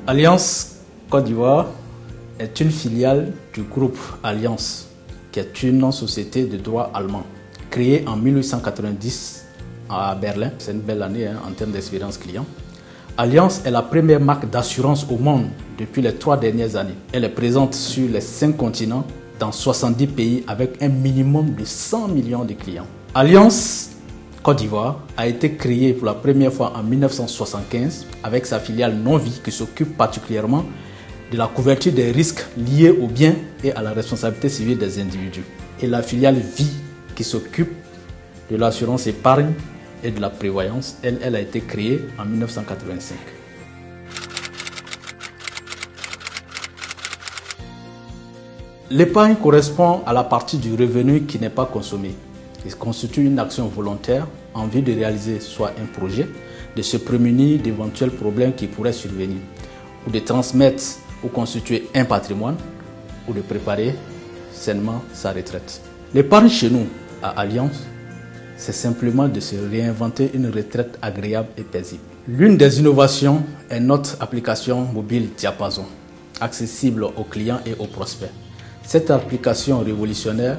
Alliance Côte d'Ivoire est une filiale du groupe Alliance, qui est une société de droit allemand, créée en 1890 à Berlin. C'est une belle année en termes d'expérience client. Alliance est la première marque d'assurance au monde depuis les 3 dernières années. Elle est présente sur les 5 continents, dans 70 pays, avec un minimum de 100 millions de clients. Alliance Côte d'Ivoire a été créée pour la première fois en 1975 avec sa filiale Non-Vie qui s'occupe particulièrement de la couverture des risques liés aux biens et à la responsabilité civile des individus. Et la filiale Vie qui s'occupe de l'assurance épargne et de la prévoyance, elle a été créée en 1985. L'épargne correspond à la partie du revenu qui n'est pas consommée. Il constitue une action volontaire en vue de réaliser soit un projet, de se prémunir d'éventuels problèmes qui pourraient survenir, ou de transmettre ou constituer un patrimoine, ou de préparer sainement sa retraite. L'épargne chez nous, à Alliance, c'est simplement de se réinventer une retraite agréable et paisible. L'une des innovations est notre application mobile Diapason, accessible aux clients et aux prospects. Cette application révolutionnaire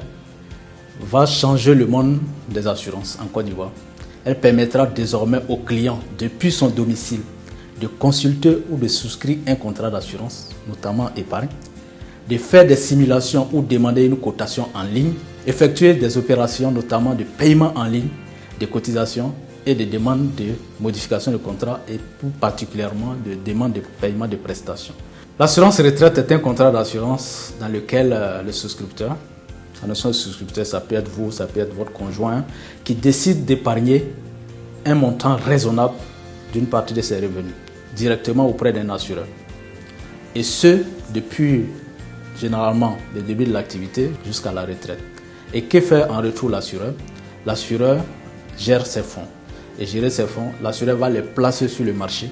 va changer le monde des assurances en Côte d'Ivoire. Elle permettra désormais aux clients, depuis son domicile, de consulter ou de souscrire un contrat d'assurance, notamment épargne, de faire des simulations ou demander une cotation en ligne, effectuer des opérations notamment de paiement en ligne, de cotisations et de demandes de modification de contrat et plus particulièrement de demandes de paiement de prestations. L'assurance retraite est un contrat d'assurance dans lequel le souscripteur, la notion de souscripteur, ça peut être vous, ça peut être votre conjoint, qui décide d'épargner un montant raisonnable d'une partie de ses revenus directement auprès d'un assureur. Et ce, depuis généralement le début de l'activité jusqu'à la retraite. Et que fait en retour l'assureur? L'assureur gère ses fonds. Et gérer ses fonds, l'assureur va les placer sur le marché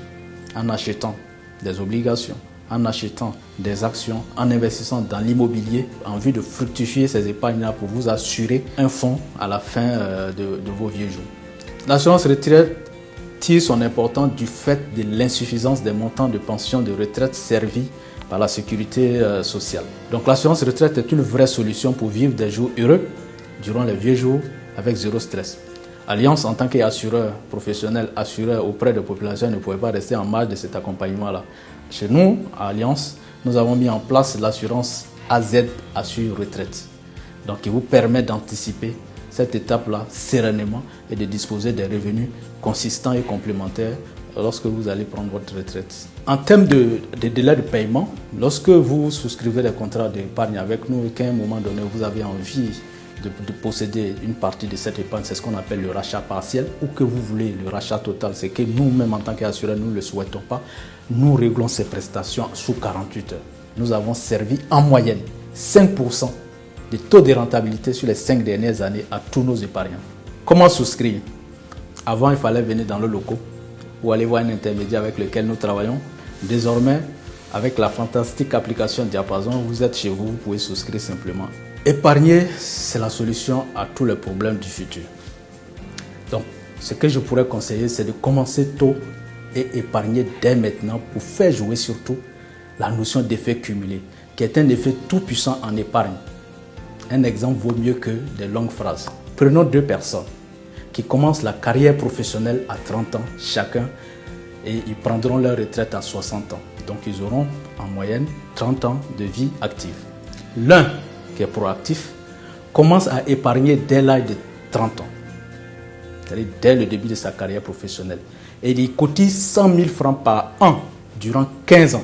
en achetant des obligations, en achetant des actions, en investissant dans l'immobilier en vue de fructifier ces épargnes-là pour vous assurer un fonds à la fin de vos vieux jours. L'assurance retraite tire son importance du fait de l'insuffisance des montants de pension de retraite servis par la sécurité sociale. Donc l'assurance retraite est une vraie solution pour vivre des jours heureux durant les vieux jours avec zéro stress. Alliance, en tant qu'assureur professionnel, assureur auprès des populations, ne pouvait pas rester en marge de cet accompagnement-là. Chez nous, à Alliance, nous avons mis en place l'assurance AZ Assure Retraite, donc qui vous permet d'anticiper cette étape-là sereinement et de disposer des revenus consistants et complémentaires lorsque vous allez prendre votre retraite. En termes de délai de paiement, lorsque vous souscrivez des contrats d'épargne avec nous et qu'à un moment donné vous avez envie de posséder une partie de cette épargne, c'est ce qu'on appelle le rachat partiel, ou que vous voulez le rachat total, c'est que nous-mêmes en tant qu'assureurs, nous ne le souhaitons pas. Nous réglons ces prestations sous 48 heures. Nous avons servi en moyenne 5% de taux de rentabilité sur les 5 dernières années à tous nos épargnants. Comment souscrire? Avant, il fallait venir dans le locaux ou aller voir un intermédiaire avec lequel nous travaillons. Désormais, avec la fantastique application Diapason, vous êtes chez vous, vous pouvez souscrire simplement. Épargner, c'est la solution à tous les problèmes du futur. Donc, ce que je pourrais conseiller, c'est de commencer tôt et épargner dès maintenant pour faire jouer surtout la notion d'effet cumulé, qui est un effet tout puissant en épargne. Un exemple vaut mieux que des longues phrases. Prenons 2 personnes qui commencent la carrière professionnelle à 30 ans chacun et ils prendront leur retraite à 60 ans. Donc ils auront en moyenne 30 ans de vie active. L'un qui est proactif commence à épargner dès l'âge de 30 ans, c'est-à-dire dès le début de sa carrière professionnelle. Et il cotise 100 000 francs par an durant 15 ans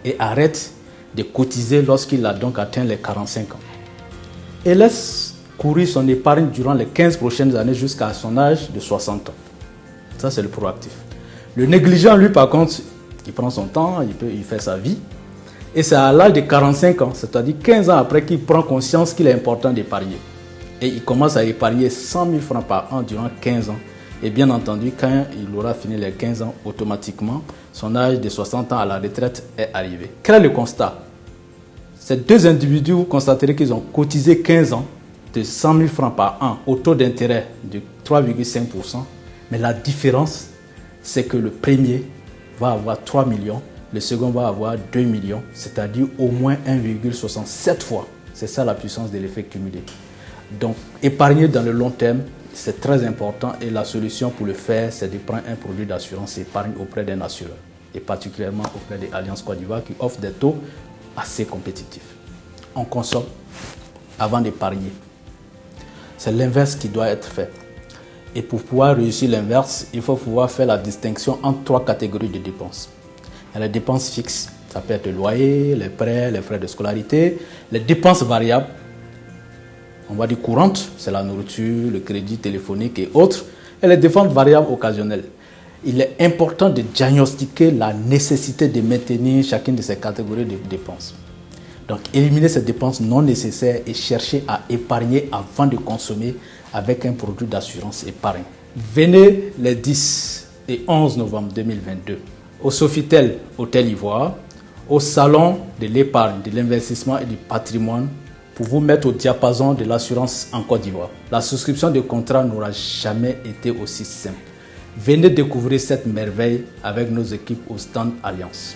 et arrête de cotiser lorsqu'il a donc atteint les 45 ans. Et laisse courir son épargne durant les 15 prochaines années jusqu'à son âge de 60 ans. Ça, c'est le proactif. Le négligent, lui, par contre, il prend son temps, il fait sa vie. Et c'est à l'âge de 45 ans, c'est-à-dire 15 ans après qu'il prend conscience qu'il est important d'épargner. Et il commence à épargner 100 000 francs par an durant 15 ans. Et bien entendu, quand il aura fini les 15 ans, automatiquement, son âge de 60 ans à la retraite est arrivé. Quel est le constat? Ces 2 individus, vous constaterez qu'ils ont cotisé 15 ans de 100 000 francs par an au taux d'intérêt de 3,5%. Mais la différence, c'est que le premier va avoir 3 millions Le second va avoir 2 millions, c'est-à-dire au moins 1,67 fois. C'est ça la puissance de l'effet cumulé. Donc, épargner dans le long terme, c'est très important et la solution pour le faire, c'est de prendre un produit d'assurance épargne auprès d'un assureur et particulièrement auprès des Allianz Côte d'Ivoire qui offrent des taux assez compétitifs. On consomme avant d'épargner. C'est l'inverse qui doit être fait. Et pour pouvoir réussir l'inverse, il faut pouvoir faire la distinction entre 3 catégories de dépenses. Il y a les dépenses fixes, ça peut être le loyer, les prêts, les frais de scolarité. Les dépenses variables, on va dire courantes, c'est la nourriture, le crédit téléphonique et autres. Et les dépenses variables occasionnelles. Il est important de diagnostiquer la nécessité de maintenir chacune de ces catégories de dépenses. Donc, éliminer ces dépenses non nécessaires et chercher à épargner avant de consommer avec un produit d'assurance épargne. Venez les 10 et 11 novembre 2022 au Sofitel Hôtel Ivoire, au Salon de l'épargne, de l'investissement et du patrimoine pour vous mettre au diapason de l'assurance en Côte d'Ivoire. La souscription de contrat n'aura jamais été aussi simple. Venez découvrir cette merveille avec nos équipes au stand Alliance.